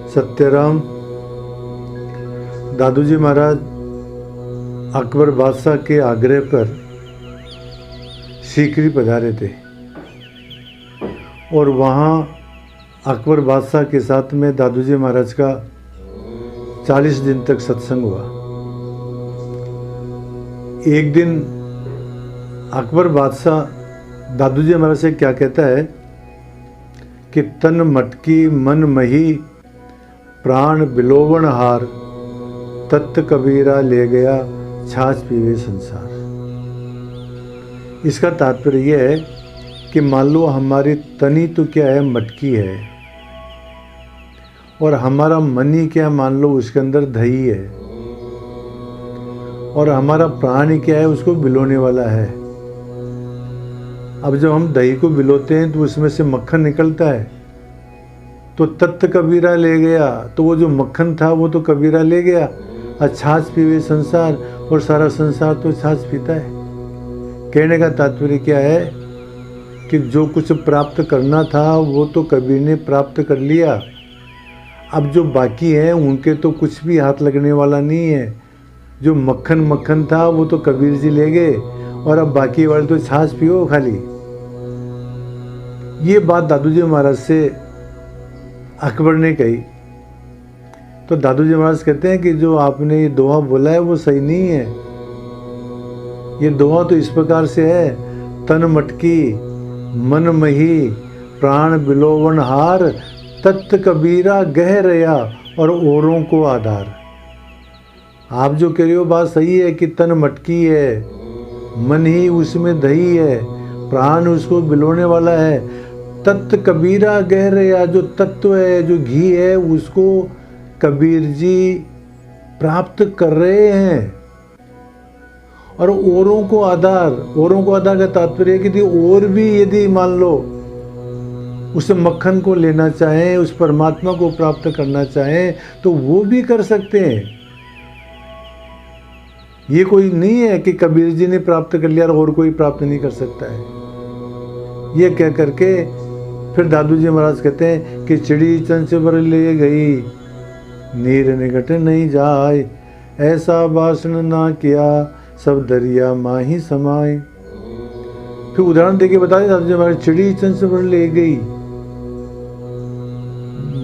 सत्यराम दादूजी महाराज अकबर बादशाह के आग्रह पर सीकरी पधारे थे और वहाँ अकबर बादशाह के साथ में दादूजी महाराज का 40 दिन तक सत्संग हुआ। एक दिन अकबर बादशाह दादूजी महाराज से क्या कहता है कि तन मटकी मन मही प्राण बिलोवन हार तत्त कबीरा ले गया छाछ पीवे संसार। इसका तात्पर्य यह है कि मान लो हमारी तनी तो क्या है, मटकी है, और हमारा मनी क्या, मान लो उसके अंदर दही है, और हमारा प्राण क्या है, उसको बिलोने वाला है। अब जब हम दही को बिलोते हैं तो उसमें से मक्खन निकलता है, तो तत्त कबीरा ले गया, तो वो जो मक्खन था वो तो कबीरा ले गया। और छाछ पीवे संसार, और सारा संसार तो छाछ पीता है। कहने का तात्पर्य क्या है कि जो कुछ प्राप्त करना था वो तो कबीर ने प्राप्त कर लिया। अब जो बाकी है उनके तो कुछ भी हाथ लगने वाला नहीं है। जो मक्खन था वो तो कबीर जी ले गए, और अब बाकी वाले तो छाछ पियो खाली। ये बात दादूजी महाराज से अकबर ने कही तो दादूजी महाराज कहते हैं कि जो आपने ये दोहा बोला है वो सही नहीं है। ये दोहा तो इस प्रकार से है, तन मटकी मन मही प्राण बिलोवन हार तत्त कबीरा गह रया और औरों को आधार। आप जो कह रहे हो बात सही है कि तन मटकी है, मन ही उसमें दही है, प्राण उसको बिलोने वाला है। तत्त कबीरा गह रया, जो तत्व है, जो घी है, उसको कबीर जी प्राप्त कर रहे हैं। और औरों को आधार का तात्पर्य है कि और भी यदि मान लो उस मक्खन को लेना चाहें, उस परमात्मा को प्राप्त करना चाहें, तो वो भी कर सकते हैं। ये कोई नहीं है कि कबीर जी ने प्राप्त कर लिया और कोई प्राप्त नहीं कर सकता है। ये कह करके फिर दादूजी महाराज कहते हैं कि चिड़ी चंचबर ले गई नीर निकट नहीं जाए, ऐसा भाषण ना किया सब दरिया माही समाए। फिर उदाहरण देके बता दें दादूजी महाराज, चिड़ी चंचबर ले गई,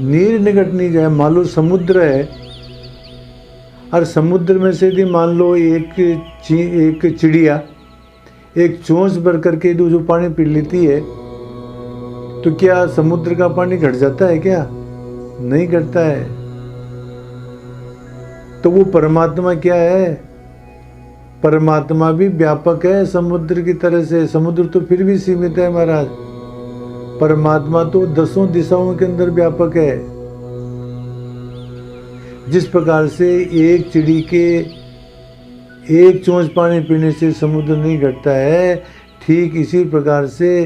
नीर निकट नहीं जाए। मान लो समुद्र है और समुद्र में से भी मान लो एक चिड़िया एक चोंच भर करके जो पानी पी लेती है, तो क्या समुद्र का पानी घट जाता है क्या? नहीं घटता है। तो वो परमात्मा क्या है? परमात्मा भी व्यापक है समुद्र की तरह से। समुद्र तो फिर भी सीमित है महाराज, परमात्मा तो 10 दिशाओं के अंदर व्यापक है। जिस प्रकार से एक चिड़ी के एक चोंच पानी पीने से समुद्र नहीं घटता है, ठीक इसी प्रकार से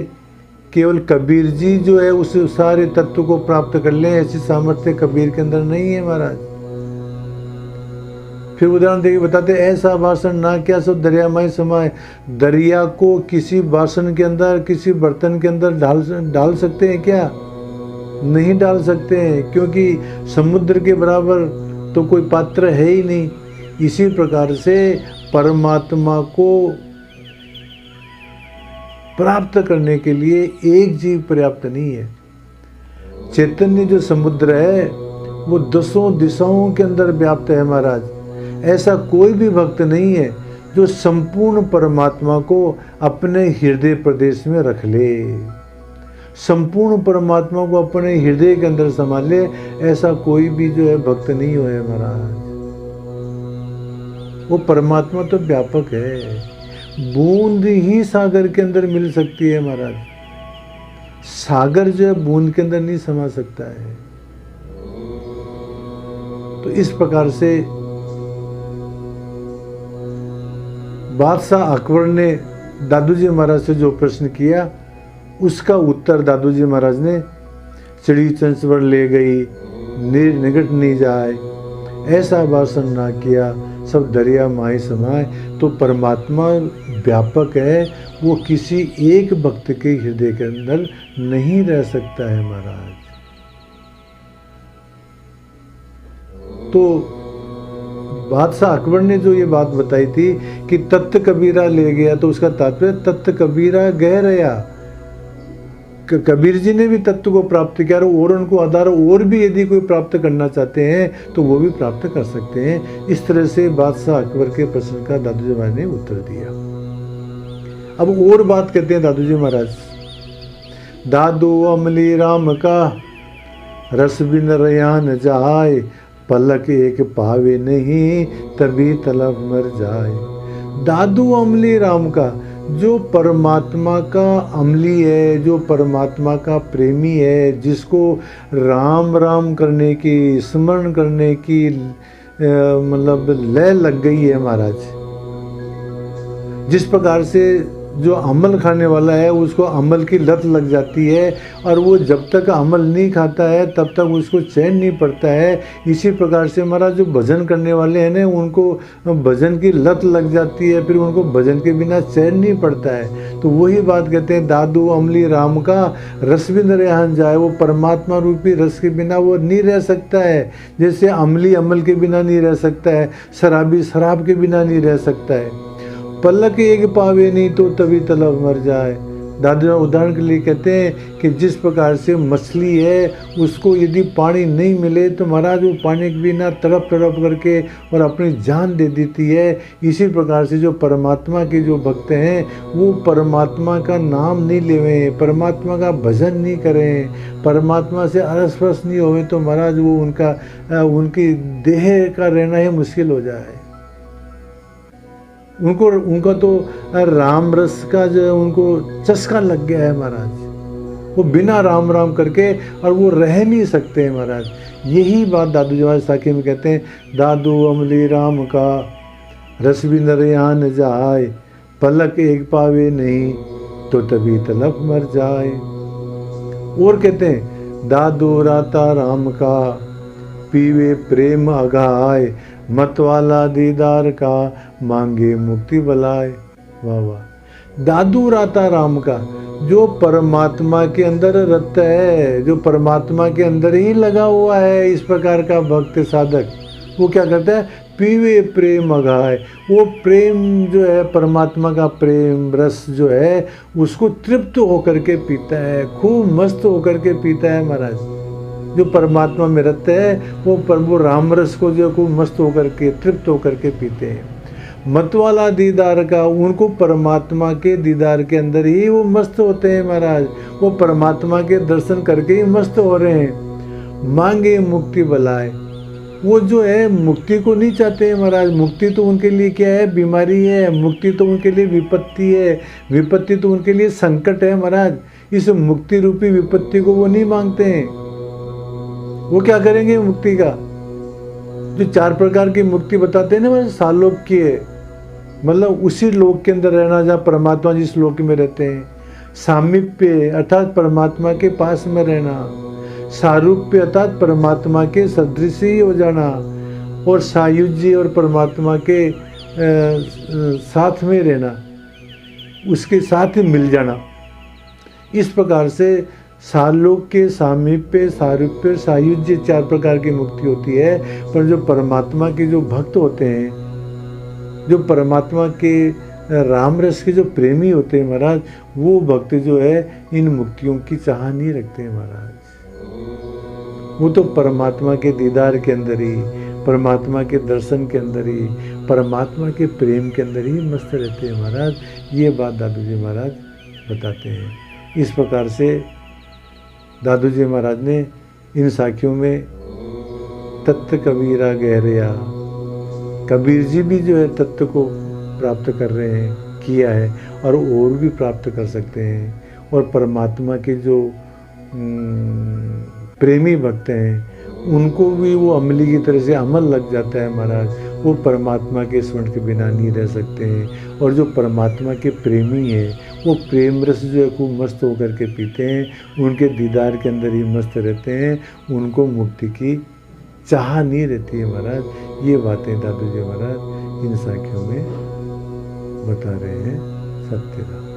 केवल कबीर जी जो है उस सारे तत्व को प्राप्त कर लें, ऐसी सामर्थ्य कबीर के अंदर नहीं है महाराज। फिर उदाहरण देके बताते, ऐसा भाषण ना क्या सब दरिया में समाए। दरिया को किसी भाषण के अंदर, किसी बर्तन के अंदर डाल सकते हैं क्या? नहीं डाल सकते हैं, क्योंकि समुद्र के बराबर तो कोई पात्र है ही नहीं। इसी प्रकार से परमात्मा को प्राप्त करने के लिए एक जीव पर्याप्त नहीं है। चैतन्य जो समुद्र है वो 10 दिशाओं के अंदर व्याप्त है महाराज। ऐसा कोई भी भक्त नहीं है जो संपूर्ण परमात्मा को अपने हृदय प्रदेश में रख ले, संपूर्ण परमात्मा को अपने हृदय के अंदर संभाल ले। ऐसा कोई भी जो है भक्त नहीं हुआ है महाराज। वो परमात्मा तो व्यापक है, बूंद ही सागर के अंदर मिल सकती है महाराज। सागर जो है बूंद के अंदर नहीं समा सकता है। तो इस प्रकार से बादशाह अकबर ने दादूजी महाराज से जो प्रश्न किया उसका उत्तर दादूजी महाराज ने, चिड़ी चंचबर ले गई नीर निकट नहीं जाए, ऐसा भाषण ना किया सब दरिया माही समाए। तो परमात्मा व्यापक है, वो किसी एक भक्त के हृदय के अंदर नहीं रह सकता है महाराज। तो बादशाह अकबर ने जो ये बात बताई थी कि तत्त कबीरा ले गया, तो उसका तात्पर्य तत्त कबीरा गह रहा, कबीर जी ने भी तत्व को प्राप्त किया और उनको आधार और भी यदि कोई प्राप्त करना चाहते हैं तो वो भी प्राप्त कर सकते हैं। इस तरह से बादशाह अकबर के प्रश्न का दादू जी महाराज ने उत्तर दिया। अब और बात कहते हैं दादू जी महाराज, दादू अमली राम का रस बिन रयान जाए, पलक एक पावे नहीं तभी तलब मर जाए। दादू अमली राम का, जो परमात्मा का अमली है, जो परमात्मा का प्रेमी है, जिसको राम राम करने की, स्मरण करने की मतलब लय लग गई है महाराज, जिस प्रकार से जो अमल खाने वाला है उसको अमल की लत लग जाती है और वो जब तक अमल नहीं खाता है तब तक उसको चैन नहीं पड़ता है। इसी प्रकार से हमारा जो भजन करने वाले हैं ना, उनको भजन की लत लग जाती है, फिर उनको भजन के बिना चैन नहीं पड़ता है। तो वही बात कहते हैं, दादू अमली राम का रस बिन रेहान जाए, वो परमात्मा रूपी रस के बिना वो नहीं रह सकता है। जैसे अमली अमल के बिना नहीं रह सकता है, शराबी शराब के बिना नहीं रह सकता है। पलक एक पावे नहीं तो तभी तलब मर जाए। दादा उदाहरण के लिए कहते हैं कि जिस प्रकार से मछली है, उसको यदि पानी नहीं मिले तो महाराज वो पानी के बिना तड़प तड़प करके और अपनी जान दे देती है। इसी प्रकार से जो परमात्मा के जो भक्त हैं वो परमात्मा का नाम नहीं लेवें, परमात्मा का भजन नहीं करें, परमात्मा से अरस-परस नहीं होवे तो महाराज वो उनकी देह का रहना ही मुश्किल हो जाए। उनका तो राम रस का जो उनको चस्का लग गया है महाराज, वो बिना राम राम करके और वो रह नहीं सकते हैं महाराज। यही बात दादू जी महाराज साखी में कहते हैं, दादू अमली राम का रस भी नरयान जाए, पलक एक पावे नहीं तो तभी तलब मर जाए। और कहते हैं, दादू राता राम का पीवे प्रेम अगाए, मतवाला दीदार का मांगे मुक्ति बलाए। वाह वाह। दादू राता राम का, जो परमात्मा के अंदर रत है, जो परमात्मा के अंदर ही लगा हुआ है, इस प्रकार का भक्त साधक वो क्या करता है, पीवे प्रेम अगाए, वो प्रेम जो है परमात्मा का प्रेम रस जो है उसको तृप्त होकर के पीता है, खूब मस्त होकर के पीता है महाराज। जो परमात्मा में रहते हैं वो प्रभु राम रस को जो खूब मस्त होकर के तृप्त होकर के पीते हैं। मतवाला दीदार का, उनको परमात्मा के दीदार के अंदर ही वो मस्त होते हैं महाराज, वो परमात्मा के दर्शन करके ही मस्त हो रहे हैं। मांगे मुक्ति बलाए, वो जो है मुक्ति को नहीं चाहते हैं महाराज। मुक्ति तो उनके लिए क्या है, बीमारी है, मुक्ति तो उनके लिए विपत्ति है, विपत्ति तो उनके लिए संकट है महाराज। इस मुक्ति रूपी विपत्ति को वो नहीं मांगते हैं। वो क्या करेंगे मुक्ति का, जो 4 प्रकार की मुक्ति बताते हैं ना, सालोक की है, मतलब उसी लोक के अंदर रहना जहाँ परमात्मा जिस लोक में रहते हैं। सामीप्य अर्थात परमात्मा के पास में रहना, सारूप्य अर्थात परमात्मा के सदृश ही हो जाना, और सायुज्य और परमात्मा के साथ में रहना, उसके साथ ही मिल जाना। इस प्रकार से सालोक के सामीप्य सारूप्य सायुज्य 4 प्रकार की मुक्ति होती है। पर जो परमात्मा के जो भक्त होते हैं, जो परमात्मा के राम रस के जो प्रेमी होते हैं महाराज, वो भक्त जो है इन मुक्तियों की चाह नहीं रखते हैं महाराज। वो तो परमात्मा के दीदार के अंदर ही, परमात्मा के दर्शन के अंदर ही, परमात्मा के प्रेम के अंदर ही मस्त रहते हैं महाराज। ये बात दादू जी महाराज बताते हैं। इस प्रकार से दादू जी महाराज ने इन साखियों में तत्व कबीरा गहरिया, कबीर जी भी जो है तत्व को प्राप्त कर रहे हैं, किया है और भी प्राप्त कर सकते हैं। और परमात्मा के जो प्रेमी भक्त हैं उनको भी वो अमली की तरह से अमल लग जाता है महाराज। वो परमात्मा के स्मरण के बिना नहीं रह सकते हैं। और जो परमात्मा के प्रेमी हैं वो प्रेम रस जो है खूब मस्त होकर के पीते हैं, उनके दीदार के अंदर ही मस्त रहते हैं, उनको मुक्ति की चाह नहीं रहती है महाराज। ये बातें दादू जी महाराज इन साखियों में बता रहे हैं। सत्यनारायण।